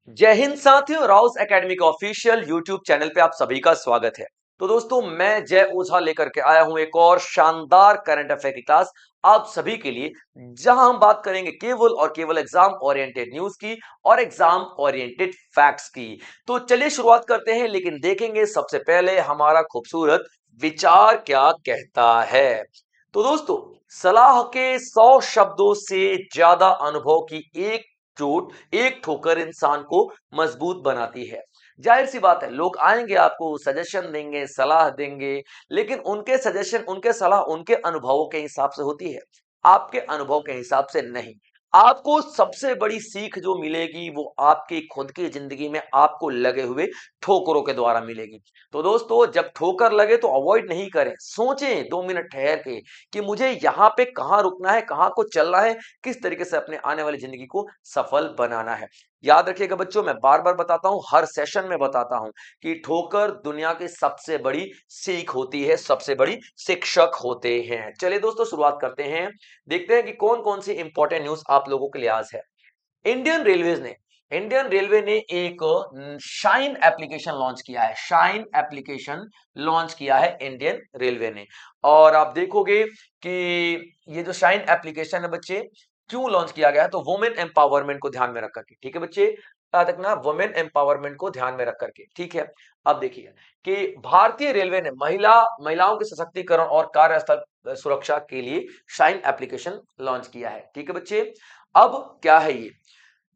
जय हिंद साथियों, Rouse academy के ऑफिशियल यूट्यूब चैनल पे आप सभी का स्वागत है। तो दोस्तों, मैं जय ओझा लेकर के आया हूं एक और शानदार करंट अफेयर की क्लास आप सभी के लिए, जहां हम बात करेंगे केवल और केवल एग्जाम ओरिएंटेड न्यूज की और एग्जाम ओरिएंटेड फैक्ट्स की। तो चलिए शुरुआत करते हैं, लेकिन देखेंगे सबसे पहले हमारा खूबसूरत विचार क्या कहता है। तो दोस्तों, सलाह के 100 शब्दों से ज्यादा अनुभव की एक चोट, एक ठोकर इंसान को मजबूत बनाती है। जाहिर सी बात है, लोग आएंगे, आपको सजेशन देंगे, सलाह देंगे, लेकिन उनके सजेशन, उनके सलाह उनके अनुभवों के हिसाब से होती है, आपके अनुभव के हिसाब से नहीं। आपको सबसे बड़ी सीख जो मिलेगी वो आपकी खुद की जिंदगी में आपको लगे हुए ठोकरों के द्वारा मिलेगी। तो दोस्तों, जब ठोकर लगे तो अवॉइड नहीं करें, सोचें 2 मिनट ठहर के कि मुझे यहां पे कहां रुकना है, कहां को चलना है, किस तरीके से अपने आने वाली जिंदगी को सफल बनाना है। याद रखिएगा बच्चों, मैं बार बार बताता हूं, हर सेशन में बताता हूं कि ठोकर दुनिया की सबसे बड़ी सीख होती है, सबसे बड़ी शिक्षक होते हैं। चलिए दोस्तों, शुरुआत करते हैं, देखते हैं कि कौन कौन सी इंपॉर्टेंट न्यूज आप लोगों के लिए आज है। इंडियन रेलवेज ने इंडियन रेलवे ने एक शाइन एप्लीकेशन लॉन्च किया है। शाइन एप्लीकेशन लॉन्च किया है इंडियन रेलवे ने। और आप देखोगे कि ये जो शाइन एप्लीकेशन है बच्चे, क्यों लॉन्च किया गया है, तो वुमेन एम्पावरमेंट को ध्यान में रख करके। ठीक है बच्चे, याद रखना, वुमेन एम्पावरमेंट को ध्यान में रख करके। ठीक है, अब देखिए कि भारतीय रेलवे ने महिलाओं के सशक्तिकरण और कार्यस्थल सुरक्षा के लिए शाइन एप्लीकेशन लॉन्च किया है। ठीक है बच्चे, अब क्या है ये,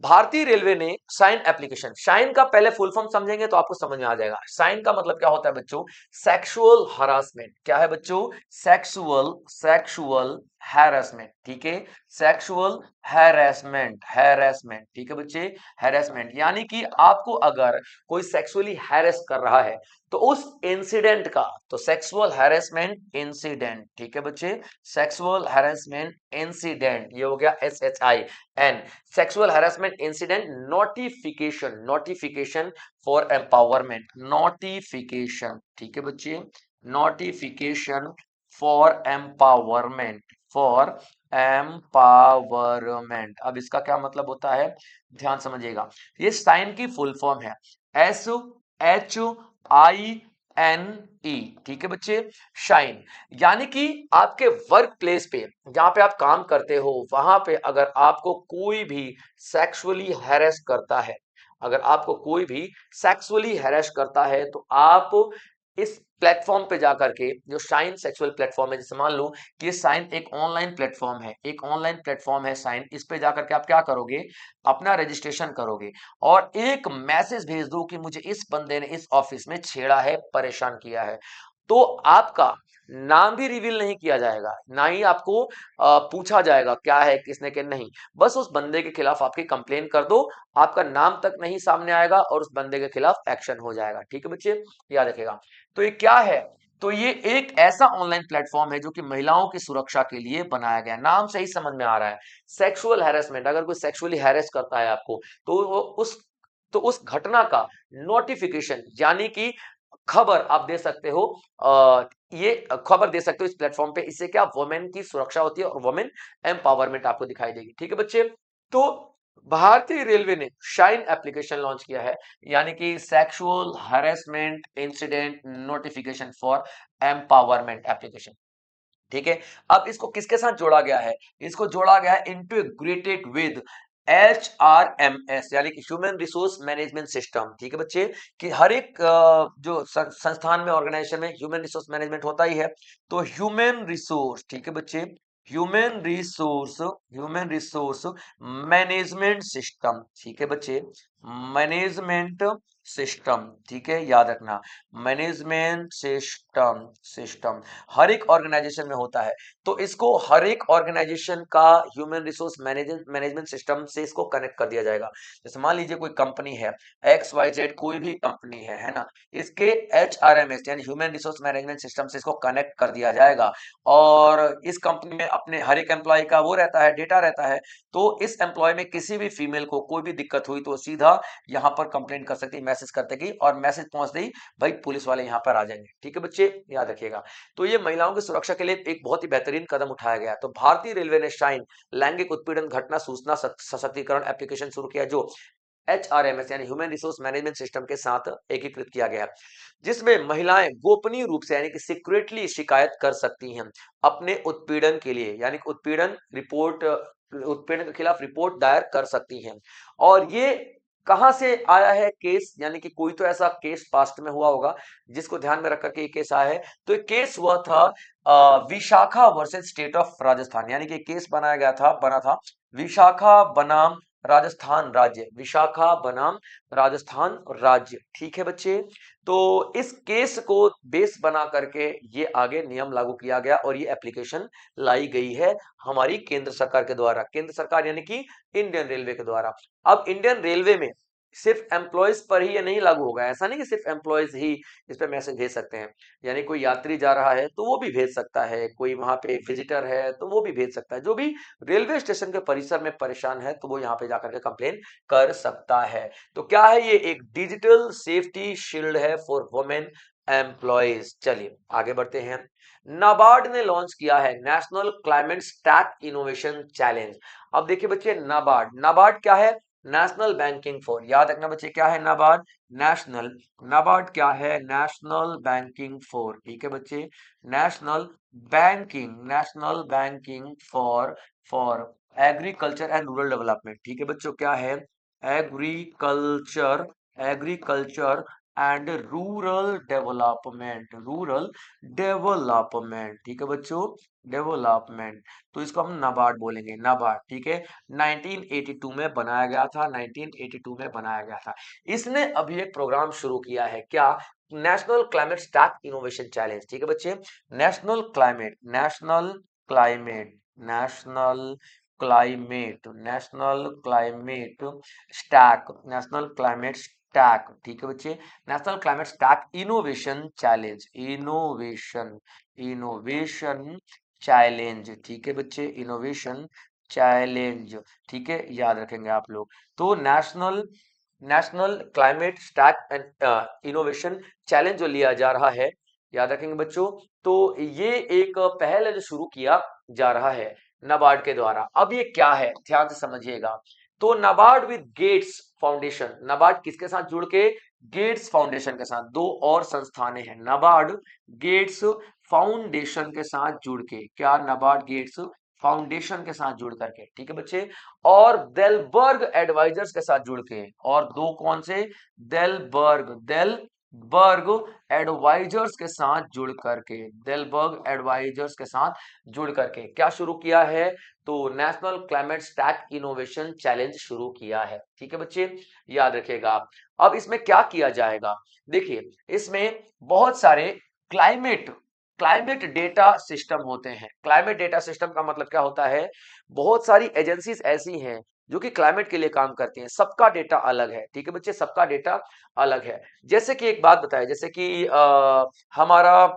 भारतीय रेलवे ने साइन एप्लीकेशन, साइन का पहले फुल फॉर्म समझेंगे तो आपको समझ में आ जाएगा। साइन का मतलब क्या होता है बच्चों, सेक्सुअल हरासमेंट। क्या है बच्चों, सेक्सुअल सेक्सुअल हैरेसमेंट। ठीक है, सेक्सुअल हैरेसमेंट, हैरेसमेंट। ठीक है बच्चे, हैरेसमेंट यानी कि आपको अगर कोई सेक्सुअली हैरेस कर रहा है तो उस इंसिडेंट का, तो सेक्सुअल हैरेसमेंट इंसिडेंट। ठीक है बच्चे, सेक्सुअल हैरेसमेंट इंसिडेंट, ये हो गया SHIN, sexual harassment incident notification, notification for empowerment, notification. ठीक है बच्चे, notification for empowerment, for empowerment. अब इसका क्या मतलब होता है, ध्यान समझिएगा। ये साइन की फुल फॉर्म है, SHINE। ठीक है बच्चे, शाइन यानी कि आपके वर्क प्लेस पे, जहां पे आप काम करते हो, वहां पे अगर आपको कोई भी सेक्सुअली हैरेस करता है, अगर आपको कोई भी सेक्सुअली हैरेस करता है, तो आप इस प्लेटफॉर्म पे जाकर के, जो शाइन सेक्सुअल प्लेटफॉर्म है, जैसे मान लो कि ये साइन एक ऑनलाइन प्लेटफॉर्म है, एक ऑनलाइन प्लेटफॉर्म है साइन, इस पे जाकर के आप क्या करोगे, अपना रजिस्ट्रेशन करोगे और एक मैसेज भेज दो कि मुझे इस बंदे ने इस ऑफिस में छेड़ा है, परेशान किया है, तो आपका नाम भी रिवील नहीं किया जाएगा, ना ही आपको पूछा जाएगा क्या है, किसने के नहीं, बस उस बंदे के खिलाफ आपकी कंप्लेन कर दो, आपका नाम तक नहीं सामने आएगा और उस बंदे के खिलाफ एक्शन हो जाएगा। ठीक है बच्चे, याद रखेगा। तो ये क्या है, तो ये एक ऐसा ऑनलाइन प्लेटफॉर्म है जो कि महिलाओं की सुरक्षा के लिए बनाया गया है। नाम से ही समझ में आ रहा है, सेक्सुअल हैरेसमेंट, अगर कोई सेक्सुअली हैरेस करता है आपको, तो वो उस घटना का नोटिफिकेशन यानी कि खबर आप दे सकते हो, ये खबर दे सकते हो इस प्लेटफॉर्म पे। इससे क्या, वुमेन की सुरक्षा होती है और वुमेन एम्पावरमेंट आपको दिखाई देगी। ठीक है बच्चे, तो भारतीय रेलवे ने शाइन एप्लीकेशन लॉन्च किया है, यानी कि sexual harassment incident notification for empowerment application. ठीक है, अब इसको किसके साथ जोड़ा गया है, इसको जोड़ा गया है इंटीग्रेटेड विद HRMS, यानी कि ह्यूमन रिसोर्स मैनेजमेंट सिस्टम। ठीक है बच्चे, कि हर एक जो संस्थान में, ऑर्गेनाइजेशन में ह्यूमन रिसोर्स मैनेजमेंट होता ही है, तो ह्यूमन रिसोर्स, ठीक है बच्चे, ह्यूमन रिसोर्स मैनेजमेंट सिस्टम। ठीक है बच्चे, मैनेजमेंट सिस्टम। ठीक है, याद रखना, मैनेजमेंट सिस्टम, सिस्टम हर एक ऑर्गेनाइजेशन में होता है, तो इसको हर एक ऑर्गेनाइजेशन का ह्यूमन रिसोर्स मैनेजमेंट सिस्टम से इसको कनेक्ट कर दिया जाएगा। जैसे मान लीजिए कोई कंपनी है, XYZ, कोई भी कंपनी है ना, इसके HRMS यानी ह्यूमन रिसोर्स मैनेजमेंट सिस्टम से इसको कनेक्ट कर दिया जाएगा, और इस कंपनी में अपने हर एक एम्प्लॉय का वो रहता है, डेटा रहता है, तो इस एम्प्लॉय में किसी भी फीमेल को कोई भी दिक्कत हुई तो सीधा यहाँ पर कंप्लेंट कर सकती है, मैसेज करते कि, और मैसेज पहुंचते ही भाई पुलिस वाले यहाँ पर आ जाएंगे। ठीक है बच्चे, याद रखिएगा। तो ये महिलाओं की सुरक्षा के लिए एक बहुत ही बेहतरीन कदम उठाया गया। तो भारतीय रेलवे ने शाइन लैंगिक उत्पीड़न घटना सूचना सशक्तिकरण एप्लीकेशन शुरू किया, जो HRMS यानी ह्यूमन रिसोर्स मैनेजमेंट सिस्टम के साथ एकीकृत किया गया, जिसमें महिलाएं गोपनीय रूप से यानी कि सीक्रेटली शिकायत कर सकती हैं अपने उत्पीड़न के लिए, यानी कि उत्पीड़न के खिलाफ रिपोर्ट दायर कर सकती हैं। और ये कहां से आया है केस, यानी कि कोई तो ऐसा केस पास्ट में हुआ होगा जिसको ध्यान में रख करके ये केस आया है। तो ये केस हुआ था Vishakha versus state of Rajasthan, यानी कि केस बना था विशाखा बनाम राजस्थान राज्य, विशाखा बनाम राजस्थान राज्य। ठीक है बच्चे, तो इस केस को बेस बना करके ये आगे नियम लागू किया गया और ये एप्लीकेशन लाई गई है हमारी केंद्र सरकार के द्वारा, केंद्र सरकार यानी कि इंडियन रेलवे के द्वारा। अब इंडियन रेलवे में सिर्फ एम्प्लॉयज पर ही ये नहीं लागू होगा, ऐसा नहीं कि सिर्फ एम्प्लॉयज ही इस पे मैसेज भेज सकते हैं, यानी कोई यात्री जा रहा है तो वो भी भेज सकता है, कोई वहां पे विजिटर है तो वो भी भेज सकता है, जो भी रेलवे स्टेशन के परिसर में परेशान है तो वो यहाँ पे जाकर के कंप्लेन कर सकता है। तो क्या है ये, एक डिजिटल सेफ्टी शील्ड है फॉर वुमेन एम्प्लॉयज। चलिए आगे बढ़ते हैं। नाबार्ड ने लॉन्च किया है national climate stack innovation challenge. अब देखिए बच्चे, नाबार्ड, नाबार्ड क्या है, नेशनल बैंकिंग फॉर, याद रखना बच्चे क्या है नाबार्ड, नेशनल, नाबार्ड क्या है, नेशनल बैंकिंग फॉर। ठीक है बच्चे, national banking for agriculture and rural development. ठीक है बच्चों, क्या है, agriculture, agriculture and rural development. ठीक है बच्चों, डेवलपमेंट, तो इसको हम नाबार्ड बोलेंगे, नाबार्ड। ठीक है, 1982 में बनाया गया था, 1982 में बनाया गया था। इसने अभी एक प्रोग्राम शुरू किया है, क्या, national climate stack innovation challenge. ठीक है बच्चे, national climate, national climate stack, national climate stack. ठीक है बच्चे, national climate stack innovation challenge, innovation challenge. ठीक है बच्चे, इनोवेशन चैलेंज। ठीक है, याद रखेंगे आप लोग। तो national climate stack and innovation challenge जो लिया जा रहा है, याद रखेंगे बच्चों, तो ये एक पहल है जो शुरू किया जा रहा है नाबार्ड के द्वारा। अब ये क्या है, ध्यान से समझिएगा। तो NABARD with Gates Foundation, NABARD किसके साथ जुड़ के, गेट्स फाउंडेशन के साथ, दो और संस्थानें हैं, नाबार्ड गेट्स फाउंडेशन के साथ जुड़ के, क्या, नाबार्ड गेट्स फाउंडेशन के साथ जुड़ करके। ठीक है बच्चे, और डेलबर्ग एडवाइजर्स के साथ जुड़ के, और दो कौन से, डेलबर्ग एडवाइजर्स के साथ जुड़ करके, डेलबर्ग एडवाइजर्स के साथ जुड़ करके क्या शुरू किया है, तो national climate stack innovation challenge शुरू किया है। ठीक है बच्चे, याद रखिएगा आप। अब इसमें क्या किया जाएगा, देखिए इसमें बहुत सारे क्लाइमेट क्लाइमेट डेटा सिस्टम होते हैं। क्लाइमेट डेटा सिस्टम का मतलब क्या होता है, बहुत सारी एजेंसीज ऐसी हैं जो कि क्लाइमेट के लिए काम करती हैं, सबका डेटा अलग है। ठीक है बच्चे, सबका डेटा अलग है। जैसे कि एक बात बताए, जैसे कि हमारा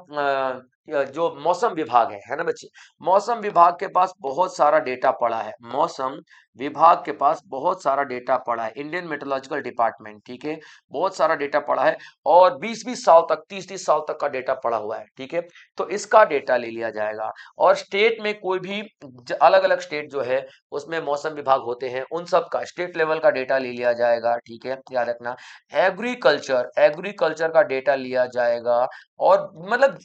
जो मौसम विभाग है ना बच्चे, मौसम विभाग के पास बहुत सारा डेटा पड़ा है, मौसम विभाग के पास बहुत सारा डेटा पड़ा है, इंडियन मेट्रोलॉजिकल डिपार्टमेंट। ठीक है, बहुत सारा डेटा पड़ा है और 20-20 साल तक, 30-30 साल तक का डेटा पड़ा हुआ है। ठीक है, तो इसका डेटा ले लिया जाएगा। और स्टेट में कोई भी अलग अलग स्टेट जो है उसमें मौसम विभाग होते हैं, उन सब का स्टेट लेवल का डेटा ले लिया जाएगा। ठीक है, याद रखना। एग्रीकल्चर का डेटा लिया जाएगा, और मतलब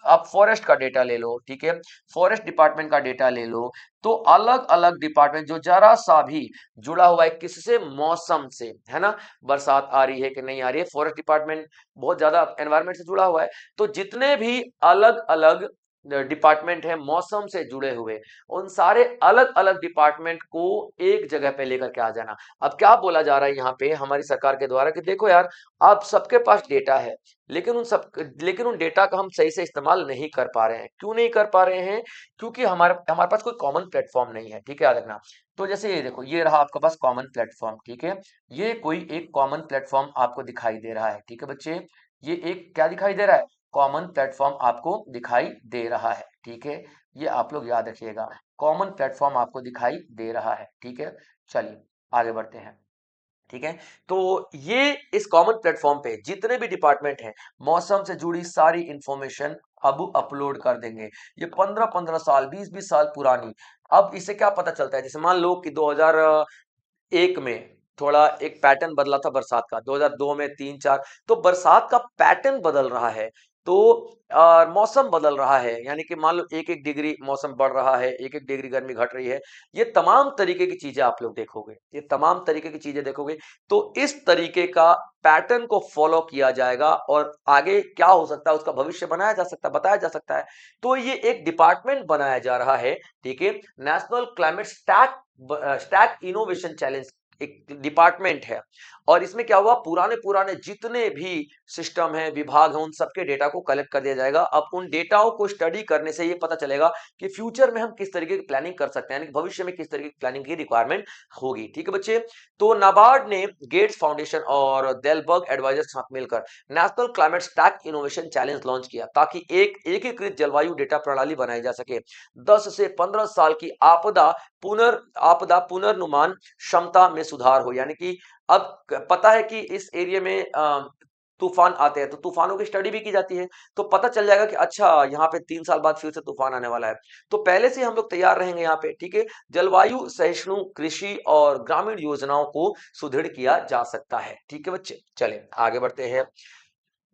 आप फॉरेस्ट का डेटा ले लो। ठीक है, फॉरेस्ट डिपार्टमेंट का डेटा ले लो। तो अलग अलग डिपार्टमेंट जो जरा सा भी जुड़ा हुआ है किससे, मौसम से, है ना, बरसात आ रही है कि नहीं आ रही है, फॉरेस्ट डिपार्टमेंट बहुत ज्यादा एनवायरमेंट से जुड़ा हुआ है। तो जितने भी अलग अलग डिपार्टमेंट है मौसम से जुड़े हुए, उन सारे अलग अलग डिपार्टमेंट को एक जगह पे लेकर के आ जाना। अब क्या बोला जा रहा है यहाँ पे हमारी सरकार के द्वारा कि देखो यार, आप सबके पास डेटा है, लेकिन उन डेटा का हम सही से इस्तेमाल नहीं कर पा रहे हैं। क्यों नहीं कर पा रहे हैं, क्योंकि हमारे हमारे पास कोई कॉमन प्लेटफॉर्म नहीं है। ठीक है, याद रखना। तो जैसे ये देखो, ये रहा आपके पास कॉमन प्लेटफॉर्म। ठीक है, ये कोई एक कॉमन प्लेटफॉर्म आपको दिखाई दे रहा है। ठीक है बच्चे, ये एक क्या दिखाई दे रहा है, कॉमन प्लेटफॉर्म आपको दिखाई दे रहा है। ठीक है, ये आप लोग याद रखिएगा, कॉमन प्लेटफॉर्म आपको दिखाई दे रहा है। ठीक है, चलिए आगे बढ़ते हैं। ठीक है, तो ये इस कॉमन प्लेटफॉर्म पे जितने भी डिपार्टमेंट हैं, मौसम से जुड़ी सारी इंफॉर्मेशन अब अपलोड कर देंगे। ये 15-15 साल, 20-20 साल पुरानी, अब इससे क्या पता चलता है, जैसे मान लो कि 2001 में थोड़ा एक पैटर्न बदला था बरसात का 2002 में 3-4, तो बरसात का पैटर्न बदल रहा है। तो मौसम बदल रहा है, यानी कि मान लो 1-1 डिग्री मौसम बढ़ रहा है, 1-1 डिग्री गर्मी घट रही है। ये तमाम तरीके की चीजें आप लोग देखोगे, ये तमाम तरीके की चीजें देखोगे, तो इस तरीके का पैटर्न को फॉलो किया जाएगा और आगे क्या हो सकता है उसका भविष्य बनाया जा सकता है, बताया जा सकता है। तो ये एक डिपार्टमेंट बनाया जा रहा है, ठीक है, national climate stack innovation challenge एक डिपार्टमेंट है। और इसमें क्या हुआ, पुराने पुराने जितने भी सिस्टम है, विभाग है, उन सबके डेटा को कलेक्ट कर दिया जाएगा। अब उन डेटाओं को स्टडी करने से ये पता चलेगा कि फ्यूचर में हम किस तरीके की प्लानिंग कर सकते हैं, यानी भविष्य में किस तरीके की प्लानिंग की रिक्वायरमेंट होगी। ठीक है बच्चे, तो नाबार्ड ने गेट्स फाउंडेशन और डेलबर्ग एडवाइजर्स के साथ मिलकर national climate stack innovation challenge launch किया, ताकि एक एकीकृत जलवायु डेटा प्रणाली बनाई जा सके 10 से 15 साल की आपदा पुनर्नुमान क्षमता में सुधार हो। यानी कि अब पता है कि इस एरिया में तूफान आते हैं, तो तूफानों की स्टडी भी की जाती है, तो पता चल जाएगा कि अच्छा यहाँ पे 3 साल बाद फिर से तूफान आने वाला है, तो पहले से हम लोग तैयार रहेंगे यहाँ पे। ठीक है, जलवायु सहिष्णु कृषि और ग्रामीण योजनाओं को सुदृढ़ किया जा सकता है। ठीक है बच्चे, चले आगे बढ़ते हैं।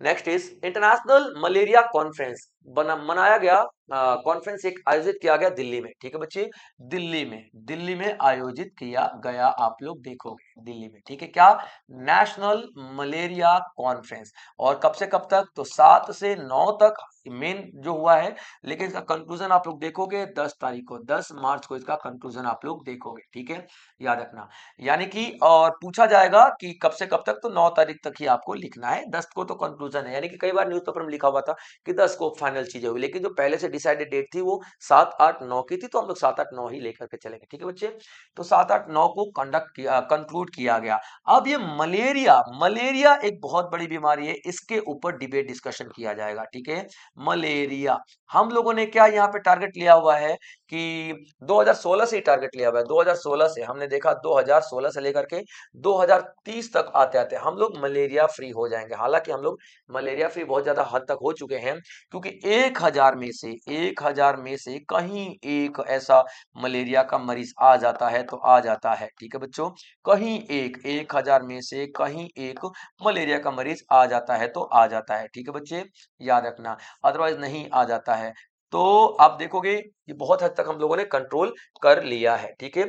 Next is international malaria conference मनाया गया, कॉन्फ्रेंस एक आयोजित किया गया दिल्ली में। ठीक है बच्चे, दिल्ली में आयोजित किया गया, आप लोग देखोगे दिल्ली में। ठीक है, क्या, नेशनल मलेरिया कॉन्फ्रेंस। और कब से कब तक, तो 7 से 9 तक मेन जो हुआ है, लेकिन इसका कंक्लूजन आप लोग देखोगे 10 तारीख को, 10 मार्च को इसका कंक्लूजन आप लोग देखोगे। ठीक है, याद रखना। यानी कि और पूछा जाएगा कि कब से कब तक, तो 9 तारीख तक ही आपको लिखना है, 10 को तो कंक्लूजन है। यानी कि कई बार न्यूज़पेपर में लिखा हुआ था कि 10 को फाइनल चीजें हुई, लेकिन जो पहले से डिसाइडेड डेट थी वो 7, 8, 9 की थी, तो हम लोग 7, 8, 9 ही लेकर के चलेंगे। ठीक है बच्चे, तो 7, 8, 9 को कंक्लूड किया गया। अब ये मलेरिया मलेरिया एक बहुत बड़ी बीमारी है, इसके ऊपर डिबेट डिस्कशन किया जाएगा। ठीक है, मलेरिया हम लोगों ने क्या यहाँ पे टारगेट लिया हुआ है कि 2016 से ही टारगेट लिया हुआ है। 2016 से हमने देखा, 2016 से लेकर के 2030 तक आते आते हम लोग मलेरिया फ्री हो जाएंगे। हालांकि हम लोग मलेरिया फ्री बहुत ज्यादा हद तक हो चुके हैं, क्योंकि 1000 में से कहीं एक ऐसा मलेरिया का मरीज आ जाता है तो आ जाता है। ठीक है बच्चों, कहीं 1000 में से कहीं एक मलेरिया का मरीज आ जाता है तो आ जाता है। ठीक है बच्चे, याद रखना, अदरवाइज नहीं आ जाता है। तो आप देखोगे ये बहुत हद तक हम लोगों ने कंट्रोल कर लिया है। ठीक है,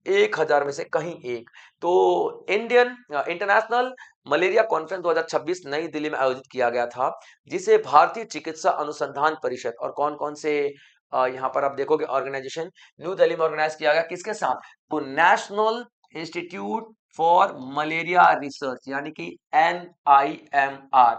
1000 में से कहीं एक। तो इंडियन इंटरनेशनल मलेरिया कॉन्फ्रेंस 2026 नई दिल्ली में आयोजित किया गया था, जिसे भारतीय चिकित्सा अनुसंधान परिषद और कौन कौन से यहाँ पर आप देखोगे ऑर्गेनाइजेशन न्यू दिल्ली में ऑर्गेनाइज किया गया, किसके साथ, तो national institute for malaria research, यानी कि NIMR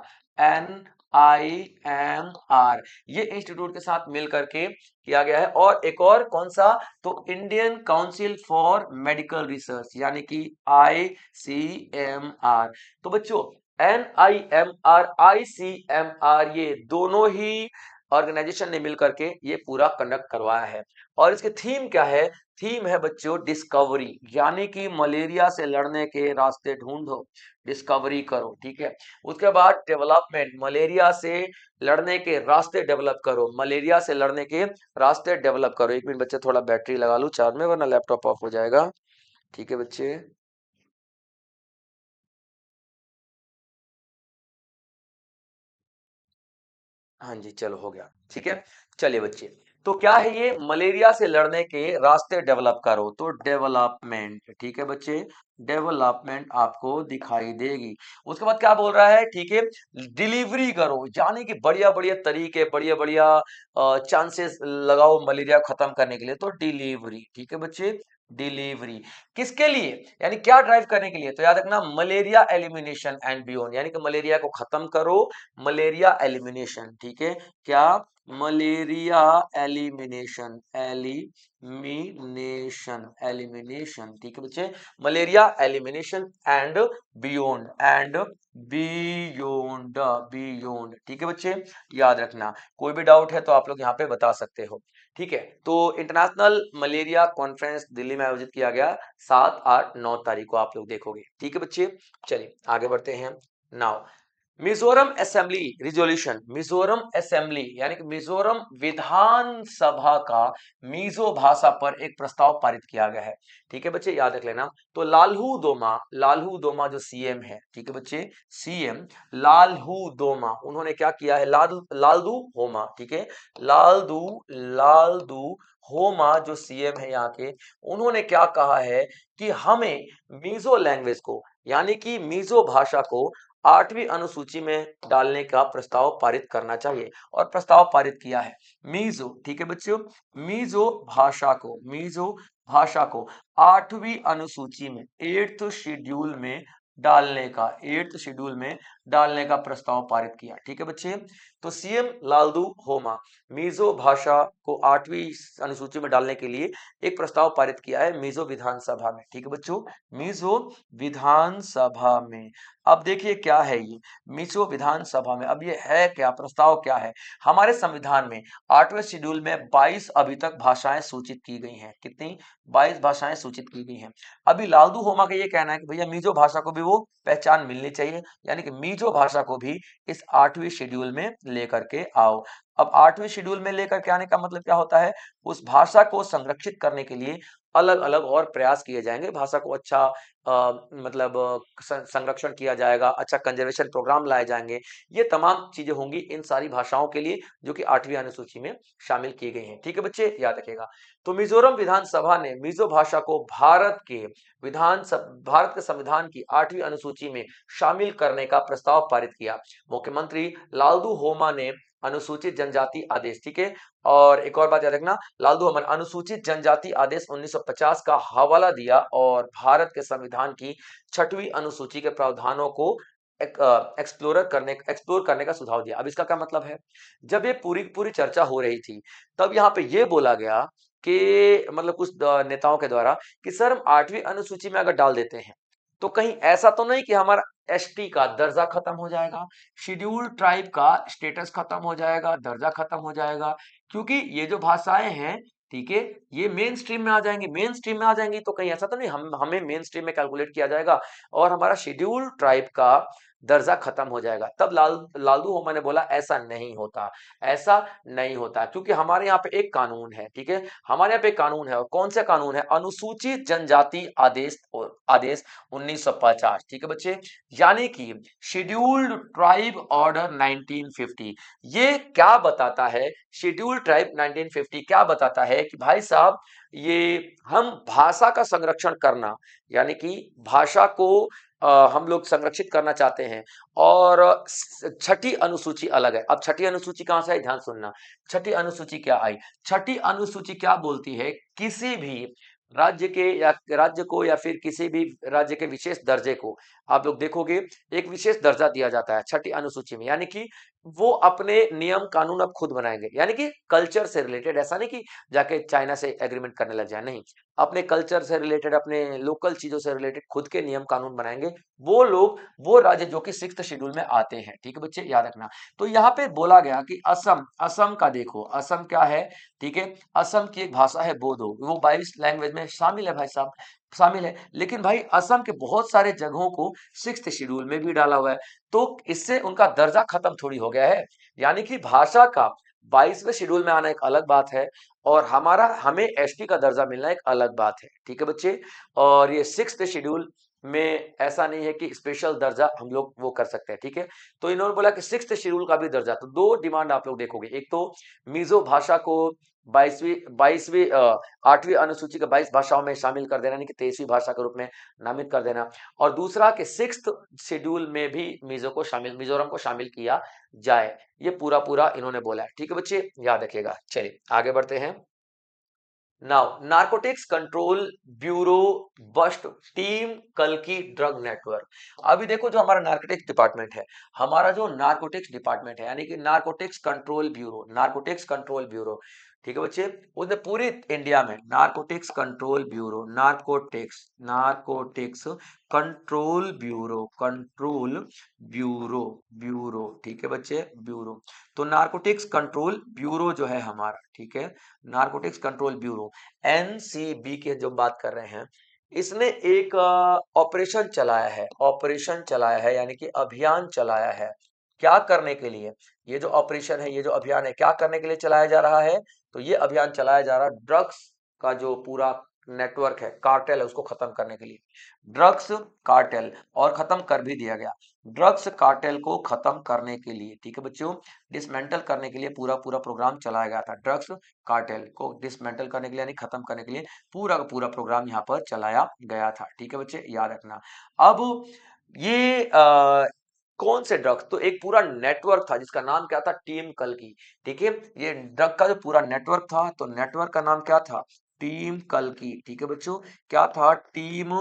ये इंस्टीट्यूट के साथ मिल करके किया गया है। और एक और कौन सा, तो Indian council for medical research, यानी कि ICMR। तो बच्चों NIMR ICMR ये दोनों ही ऑर्गेनाइजेशन ने मिलकर के ये पूरा कंडक्ट करवाया है। और इसके थीम क्या है, थीम है बच्चों डिस्कवरी, यानी कि मलेरिया से लड़ने के रास्ते ढूंढो, डिस्कवरी करो। ठीक है, उसके बाद डेवलपमेंट, मलेरिया से लड़ने के रास्ते डेवलप करो, मलेरिया से लड़ने के रास्ते डेवलप करो। 1 मिनट बच्चे, थोड़ा बैटरी लगा लूं चार्ज में, वरना लैपटॉप ऑफ हो जाएगा। ठीक है बच्चे, हाँ जी, चलो हो गया। ठीक है, चलिए बच्चे, तो क्या है ये, मलेरिया से लड़ने के रास्ते डेवलप करो, तो डेवलपमेंट। ठीक है बच्चे, डेवलपमेंट आपको दिखाई देगी। उसके बाद क्या बोल रहा है, ठीक है, डिलीवरी करो, यानी कि बढ़िया बढ़िया तरीके, बढ़िया बढ़िया चांसेस लगाओ मलेरिया को खत्म करने के लिए, तो डिलीवरी। ठीक है बच्चे, डिलीवरी किसके लिए, यानी क्या ड्राइव करने के लिए, तो याद रखना मलेरिया एलिमिनेशन एंड बियॉन्ड, यानी कि मलेरिया को खत्म करो, मलेरिया एलिमिनेशन। ठीक है, क्या, मलेरिया एलिमिनेशन, एलिमिनेशन। ठीक है बच्चे, मलेरिया एलिमिनेशन एंड बियॉन्ड। ठीक है बच्चे, याद रखना, कोई भी डाउट है तो आप लोग यहाँ पे बता सकते हो। ठीक है, तो इंटरनेशनल मलेरिया कॉन्फ्रेंस दिल्ली में आयोजित किया गया 7, 8, 9 तारीख को, आप लोग देखोगे। ठीक है बच्चे, चलिए आगे बढ़ते हैं। Now Mizoram assembly resolution, Mizoram assembly यानी कि मिजोरम विधानसभा का मिजो भाषा पर एक प्रस्ताव पारित किया गया है। ठीक है बच्चे, याद रख लेना। तो लालहू दोमा जो सीएम है, ठीक है बच्चे, सीएम लालहू दोमा, उन्होंने क्या किया है, लालदू होमा, ठीक है, लालदू लालदू होमा जो सीएम है यहाँ के, उन्होंने क्या कहा है कि हमें मिजो लैंग्वेज को यानी कि मिजो भाषा को 8वीं अनुसूची में डालने का प्रस्ताव पारित करना चाहिए, और प्रस्ताव पारित किया है। मीजो, ठीक है बच्चों, मिजो भाषा को 8वीं अनुसूची में, 8th शेड्यूल में डालने का, 8th शेड्यूल में डालने का प्रस्ताव पारित किया। ठीक है बच्चे, तो सीएम लालदू होमा मिजो भाषा को 8वीं अनुसूची में डालने के लिए एक प्रस्ताव पारित किया है मिजो विधानसभा में। ठीक है बच्चों, मिजो विधानसभा में। अब देखिए क्या है ये मिजो विधानसभा में, अब ये है क्या, प्रस्ताव क्या है। हमारे संविधान में 8वें शेड्यूल में 22 अभी तक भाषाएं सूचित की गई हैं। कितनी? 22 भाषाएं सूचित की गई हैं। अभी लालदू होमा का ये कहना है कि भैया मिजो भाषा को भी वो पहचान मिलनी चाहिए, यानी कि मिजो भाषा को भी इस 8वीं शेड्यूल में लेकर के आओ। अब 8वीं शेड्यूल में लेकर के आने का मतलब क्या होता है, उस भाषा को संरक्षित करने के लिए अलग अलग और प्रयास किए जाएंगे, भाषा को अच्छा मतलब संरक्षण किया जाएगा, अच्छा कंजर्वेशन प्रोग्राम लाए जाएंगे। ये तमाम चीजें होंगी इन सारी भाषाओं के लिए जो कि 8वीं अनुसूची में शामिल की गई हैं। ठीक है बच्चे, याद रखिएगा। तो मिजोरम विधानसभा ने मिजो भाषा को भारत के संविधान की 8वीं अनुसूची में शामिल करने का प्रस्ताव पारित किया। मुख्यमंत्री लालदू होमा ने अनुसूचित जनजाति आदेश, ठीक है, और एक और बात याद रखना, लालदू हमन अनुसूचित जनजाति आदेश 1950 का हवाला दिया और भारत के संविधान की 6वीं अनुसूची के प्रावधानों को एक्सप्लोर करने का सुझाव दिया। अब इसका क्या मतलब है, जब ये पूरी पूरी चर्चा हो रही थी तब यहाँ पे ये बोला गया कि मतलब कुछ नेताओं के द्वारा कि सर हम 8वीं अनुसूची में अगर डाल देते हैं तो कहीं ऐसा तो नहीं कि हमारा एसटी का दर्जा खत्म हो जाएगा, शेड्यूल ट्राइब का स्टेटस खत्म हो जाएगा, दर्जा खत्म हो जाएगा, क्योंकि ये जो भाषाएं हैं, ठीक है, ये मेन स्ट्रीम में आ जाएंगी, मेन स्ट्रीम में आ जाएंगी तो कहीं ऐसा तो नहीं हमें मेन स्ट्रीम में कैलकुलेट किया जाएगा और हमारा शेड्यूल ट्राइब का दर्जा खत्म हो जाएगा। तब लालदू होमा ने बोला ऐसा नहीं होता, ऐसा नहीं होता, क्योंकि हमारे यहाँ पे एक कानून है, ठीक है, हमारे यहाँ पे एक कानून है, और कौन सा कानून है, अनुसूचित जनजाति आदेश 1950, ठीक है बच्चे, यानी कि शेड्यूल्ड ट्राइब ऑर्डर 1950। ये क्या बताता है, शेड्यूल्ड ट्राइब 1950 क्या बताता है कि भाई साहब ये हम भाषा का संरक्षण करना, यानी कि भाषा को हम लोग संरक्षित करना चाहते हैं, और 6ठी अनुसूची अलग है। अब 6ठी अनुसूची कहां से आई, ध्यान सुनना, 6ठी अनुसूची क्या आई, 6ठी अनुसूची क्या बोलती है, किसी भी राज्य को या फिर किसी भी राज्य के विशेष दर्जे को आप लोग देखोगे एक विशेष दर्जा दिया जाता है 6ठी अनुसूची में, यानी कि वो अपने नियम कानून अब खुद बनाएंगे, यानी कि कल्चर से रिलेटेड, ऐसा नहीं कि जाके चाइना से एग्रीमेंट करने लग जाए, नहीं, अपने कल्चर से रिलेटेड, अपने लोकल चीजों से रिलेटेड खुद के नियम कानून बनाएंगे वो लोग, वो राज्य जो कि 6th शेड्यूल में आते हैं। ठीक है बच्चे, याद रखना। तो यहाँ पे बोला गया कि असम, असम का देखो, असम क्या है, ठीक है, असम की एक भाषा है बोडो, वो 22 लैंग्वेज में शामिल है भाई साहब, शामिल है, लेकिन भाई असम के बहुत सारे जगहों को 6th शेड्यूल में भी डाला हुआ है, तो इससे उनका दर्जा खत्म थोड़ी हो गया है, यानी कि भाषा का 22वें शेड्यूल में आना एक अलग बात है और हमें एसटी का दर्जा मिलना एक अलग बात है। ठीक है बच्चे, और ये 6th शेड्यूल में ऐसा नहीं है कि स्पेशल दर्जा हम लोग वो कर सकते हैं। ठीक है, तो इन्होंने बोला कि 6th शेड्यूल का भी दर्जा, तो दो डिमांड आप लोग देखोगे, एक तो मिजो भाषा को 8वीं अनुसूची के 22 भाषाओं में शामिल कर देना, यानी कि 23वीं भाषा के रूप में नामित कर देना, और दूसरा कि 6th शेड्यूल में भी मिजोरम को शामिल किया जाए, ये पूरा पूरा इन्होंने बोला है। ठीक है बच्चे, याद रखिएगा। चलिए आगे बढ़ते हैं। Now narcotics control bureau bust team कल्कि ड्रग नेटवर्क। अभी देखो जो हमारा नारकोटिक्स डिपार्टमेंट है, हमारा जो नारकोटिक्स डिपार्टमेंट है, यानी कि narcotics control bureau, narcotics control bureau, ठीक है बच्चे, उसने पूरे इंडिया में narcotics control bureau, narcotics control bureau, bureau, ठीक है बच्चे, ब्यूरो। तो नारकोटिक्स कंट्रोल ब्यूरो जो है हमारा, ठीक है, नारकोटिक्स कंट्रोल ब्यूरो, एनसीबी के जो बात कर रहे हैं, इसने एक ऑपरेशन चलाया है, यानी कि अभियान चलाया है, क्या करने के लिए? ये जो ऑपरेशन है, ये जो अभियान है, क्या करने के लिए चलाया जा रहा है? तो ये अभियान चलाया जा रहा है ड्रग्स का जो पूरा नेटवर्क है, कार्टेल है, उसको खत्म करने के लिए। ड्रग्स कार्टेल, और खत्म कर भी दिया गया। ड्रग्स कार्टेल को खत्म करने के लिए, ठीक है बच्चों, डिसमेंटल करने के लिए पूरा पूरा प्रोग्राम चलाया गया था। ड्रग्स कार्टेल को डिसमेंटल करने के लिए यानी खत्म करने के लिए पूरा का पूरा प्रोग्राम यहाँ पर चलाया गया था। ठीक है बच्चे, याद रखना। अब ये कौन से ड्रग्स, तो एक पूरा नेटवर्क था जिसका नाम क्या था? टीम कल्कि। ठीक है, ये ड्रग का जो पूरा नेटवर्क था, तो नेटवर्क का नाम क्या था? टीम कल्कि। ठीक है बच्चों, क्या था? टीम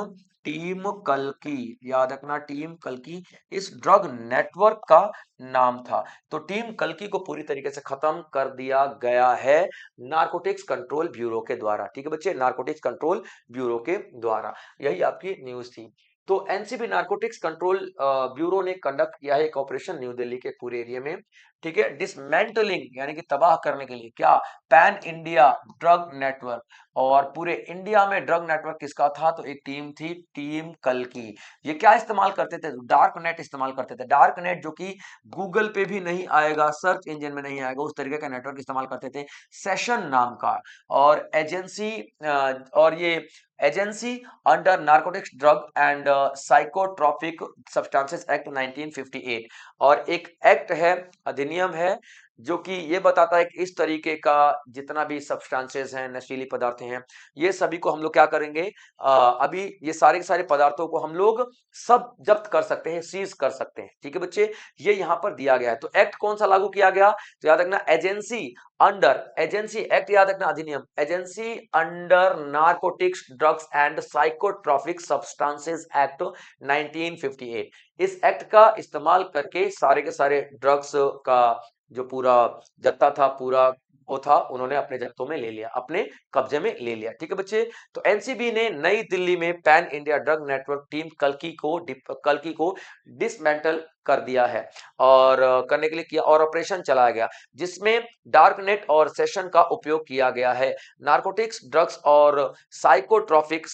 टीम कल्कि, याद रखना, टीम कल्कि इस ड्रग नेटवर्क का नाम था। तो टीम कल्कि को पूरी तरीके से खत्म कर दिया गया है नारकोटिक्स कंट्रोल ब्यूरो के द्वारा। ठीक है बच्चे, नारकोटिक्स कंट्रोल ब्यूरो के द्वारा। यही आपकी न्यूज थी। तो एनसीबी नारकोटिक्स कंट्रोल ब्यूरो ने कंडक्ट किया है एक ऑपरेशन न्यू दिल्ली के पूरे एरिया में। ठीक है, डिसमेंटलिंग यानी कि तबाह करने के लिए, क्या? Pan India drug network. और पूरे इंडिया में ड्रग नेटवर्क किसका था? तो एक टीम थी, टीम कल्कि। ये क्या इस्तेमाल करते थे? डार्क नेट इस्तेमाल करते थे। डार्क नेट जो कि गूगल पे भी नहीं आएगा, सर्च इंजन में नहीं आएगा, उस तरीके का नेटवर्क इस्तेमाल करते थे, सेशन नाम का। और एजेंसी और ये agency under narcotics drug and psychotropic substances act 1958। और एक एक्ट है, अधिनियम है, जो कि ये बताता है कि इस तरीके का जितना भी सब्सटेंसेस हैं, नशीली पदार्थ हैं, ये सभी को हम लोग क्या करेंगे? अभी ये सारे के सारे पदार्थों को हम लोग सब जब्त कर सकते हैं, सीज कर सकते हैं। ठीक है बच्चे, ये यहाँ पर दिया गया है। तो एक्ट कौन सा लागू किया गया? तो याद रखना, एजेंसी अंडर, एजेंसी एक्ट याद रखना, अधिनियम, agency under narcotics drugs and psychotropic substances act 1958। इस एक्ट का इस्तेमाल करके सारे के सारे ड्रग्स का जो पूरा जत्था था, पूरा वो था, उन्होंने अपने जत्थों में ले लिया, अपने कब्जे में ले लिया। ठीक है बच्चे, तो एनसीबी ने नई दिल्ली में pan India drug network team कल्कि को डिसमेंटल कर दिया है, और करने के लिए किया, और ऑपरेशन चलाया गया जिसमें डार्क नेट और सेशन का उपयोग किया गया है। नारकोटिक्स ड्रग्स और साइकोट्रॉपिक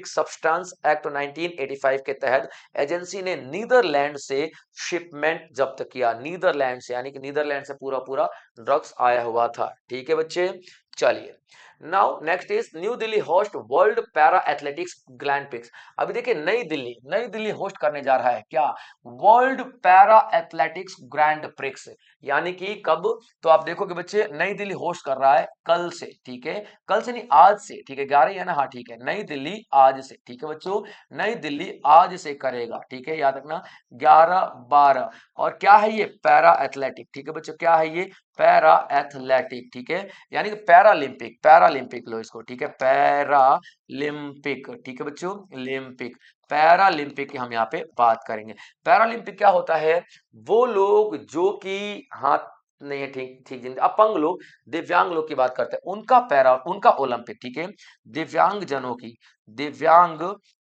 सब्सटेंस एक्ट 1985 के तहत एजेंसी ने नीदरलैंड से शिपमेंट जब्त किया। नीदरलैंड से, यानी कि नीदरलैंड से पूरा पूरा ड्रग्स आया हुआ था। ठीक है बच्चे, चलिए। Now next is new Delhi host world para athletics grand prix. अभी देखिए, नई दिल्ली होस्ट करने जा रहा है क्या? World para athletics grand prix. यानी कि कब? तो आप देखोगे बच्चे, नई दिल्ली होस्ट कर रहा है कल से। ठीक है, कल से नहीं, आज से। ठीक है, 11 है ना? हाँ ठीक है, नई दिल्ली आज से। ठीक है बच्चों, नई दिल्ली आज से करेगा। ठीक है, याद रखना, 11-12। और क्या है ये? Para athletic. ठीक है बच्चों, क्या है ये? Para athletic. ठीक है, यानी कि पैरालिंपिक लो इसको। ठीक है, पैरालिंपिक। ठीक है बच्चों, लिम्पिक, पैरालिंपिक की हम यहाँ पे बात करेंगे। पैरालिंपिक क्या होता है? वो लोग जो कि हाथ नहीं है, ठीक ठीक, जिन अपंग लोग, दिव्यांग लोग की बात करते हैं, उनका ओलंपिक। ठीक है, दिव्यांग जनों की,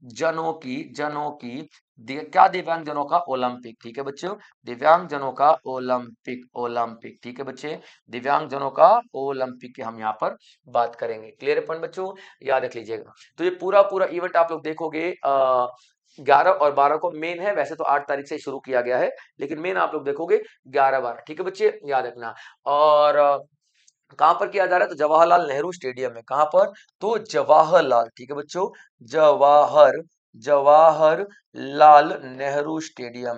जनों की क्या? दिव्यांग जनों का ओलंपिक। ठीक है बच्चों, दिव्यांग जनों का ओलंपिक। ठीक है बच्चे, दिव्यांग जनों का ओलंपिक की हम यहाँ पर बात करेंगे। क्लियर है पॉइंट बच्चों, याद रख लीजिएगा। तो ये पूरा पूरा इवेंट आप लोग देखोगे 11 और 12 को मेन है, वैसे तो 8 तारीख से शुरू किया गया है, लेकिन मेन आप लोग देखोगे 11-12। ठीक है बच्चे, याद रखना। और कहां पर किया जा रहा है? तो जवाहरलाल नेहरू स्टेडियम में। कहां पर? तो जवाहरलाल, ठीक है बच्चों, जवाहर लाल नेहरू स्टेडियम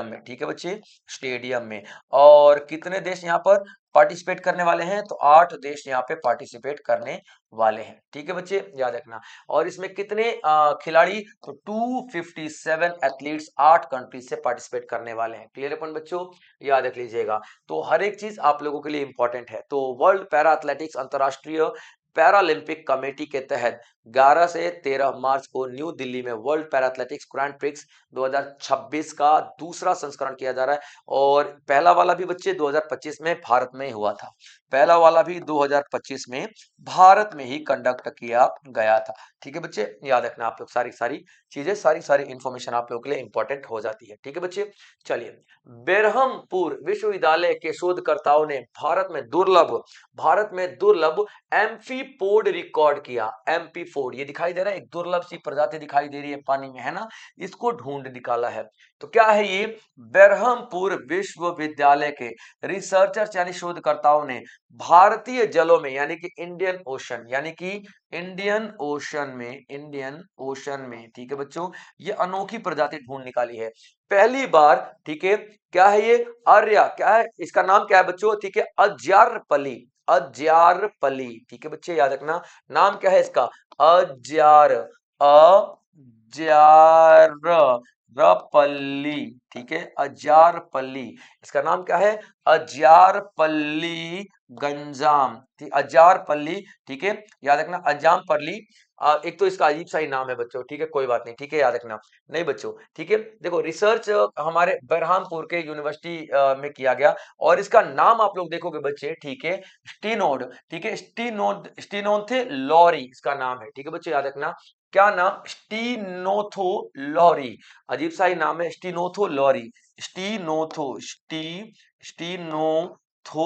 में, ठीक है बच्चे, स्टेडियम में। और कितने देश यहाँ पर पार्टिसिपेट करने वाले हैं? तो 8 देश यहाँ पे पार्टिसिपेट करने वाले हैं। ठीक है बच्चे, याद रखना। और इसमें कितने खिलाड़ी? तो 257 एथलीट्स 8 कंट्रीज से पार्टिसिपेट करने वाले हैं। क्लियर है पॉइंट बच्चों, याद रख लीजिएगा। तो हर एक चीज आप लोगों के लिए इंपॉर्टेंट है। तो वर्ल्ड पैरा एथलेटिक्स अंतरराष्ट्रीय पैरालंपिक कमेटी के तहत 11 से 13 मार्च को न्यू दिल्ली में world para athletics grand prix 2026 का दूसरा संस्करण किया जा रहा है। और पहला वाला भी बच्चे 2025 में भारत में हुआ था। पहला वाला भी 2025 में भारत में ही कंडक्ट किया गया था। ठीक है बच्चे, याद रखना आप लोग सारी सारी चीजें, सारी सारी इंफॉर्मेशन आप लोगों के लिए इंपॉर्टेंट हो जाती है। ठीक है बच्चे, चलिए, बेरहमपुर विश्वविद्यालय के शोधकर्ताओं ने भारत में दुर्लभ एम्फीपोड रिकॉर्ड किया। एम्फीपोड, ये दिखाई दे रहा है, एक दुर्लभ सी प्रजाति दिखाई दे रही है पानी में, है ना, इसको ढूंढ निकाला है। तो क्या है ये? बेरहमपुर विश्वविद्यालय के रिसर्चर्स यानी शोधकर्ताओं ने भारतीय जलों में यानी कि इंडियन ओशन, यानी कि इंडियन ओशन में, ठीक है बच्चों, ये अनोखी प्रजाति ढूंढ निकाली है पहली बार। ठीक है, क्या है ये? आर्या, क्या है इसका नाम, क्या है बच्चों? ठीक है, अज्यारपली, अज्यारपली। ठीक है बच्चे, याद रखना नाम क्या है इसका, अज्यार, अज्यारपली। ठीक है, अज्यारपली, इसका नाम क्या है? अज्यारपल्ली गंजाम, ठीक, अज्यारपल्ली। ठीक है, याद रखना अज्यामपल्ली। एक तो इसका अजीब सा ही नाम है बच्चों, ठीक है, कोई बात नहीं, ठीक है, याद रखना। नहीं बच्चों, ठीक है, देखो रिसर्च हमारे बरहामपुर के यूनिवर्सिटी में किया गया, और इसका नाम आप लोग देखोगे बच्चे, ठीक है, स्टीनोड, ठीक है, स्टीनोथे लॉरी इसका नाम है। ठीक है बच्चे, याद रखना क्या नाम? स्टीनोथो लॉरी, अजीब सा ही नाम है, स्टीनोथो लॉरी, स्टीनोथो स्टीनोथो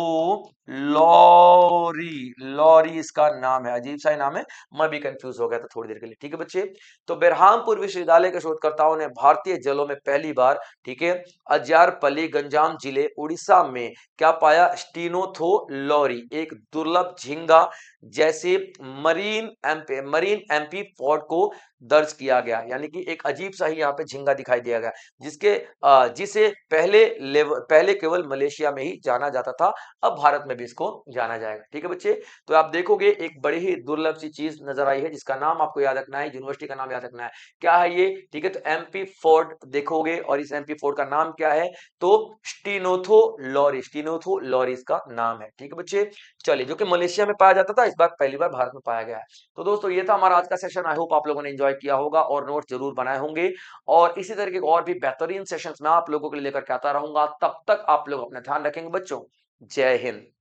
लॉरी, लॉरी इसका नाम है, अजीब सा ही नाम है, मैं भी कंफ्यूज हो गया था थोड़ी देर के लिए। ठीक है बच्चे, तो बेरहामपुर विश्वविद्यालय के शोधकर्ताओं ने भारतीय जलों में पहली बार, ठीक है, अज्यारपल्ली गंजाम जिले उड़ीसा में क्या पाया? स्टीनोथो लॉरी, एक दुर्लभ झींगा जैसे मरीन एम्पी पॉड को दर्ज किया गया, यानी कि एक अजीब सा ही यहाँ पे झींगा दिखाई दिया गया, जिसे पहले केवल मलेशिया में ही जाना जाता था, अब भारत में भी इसको जाना जाएगा। ठीक है बच्चे, तो आप देखोगे एक बड़ी ही दुर्लभ सी चीज नजर आई है, जिसका नाम आपको याद रखना है, यूनिवर्सिटी का नाम याद रखना है, क्या है ये? ठीक है, तो एमपी फोर्ड देखोगे, और इस एमपी फोर्ड का नाम क्या है? तो स्टीनोथो लॉरी इसका नाम है। ठीक है बच्चे, चलिए, जो कि मलेशिया में पाया जाता था, इस बार पहली बार भारत में पाया गया है। तो दोस्तों ये था हमारा आज का सेशन, आई होप आप लोगों ने एंजॉय किया होगा और नोट जरूर बनाए होंगे, और इसी तरीके के और भी बेहतरीन सेशंस मैं आप लोगों के लिए लेकर के आता रहूंगा। तब तक आप लोग अपना ध्यान रखेंगे बच्चों। जय हिंद।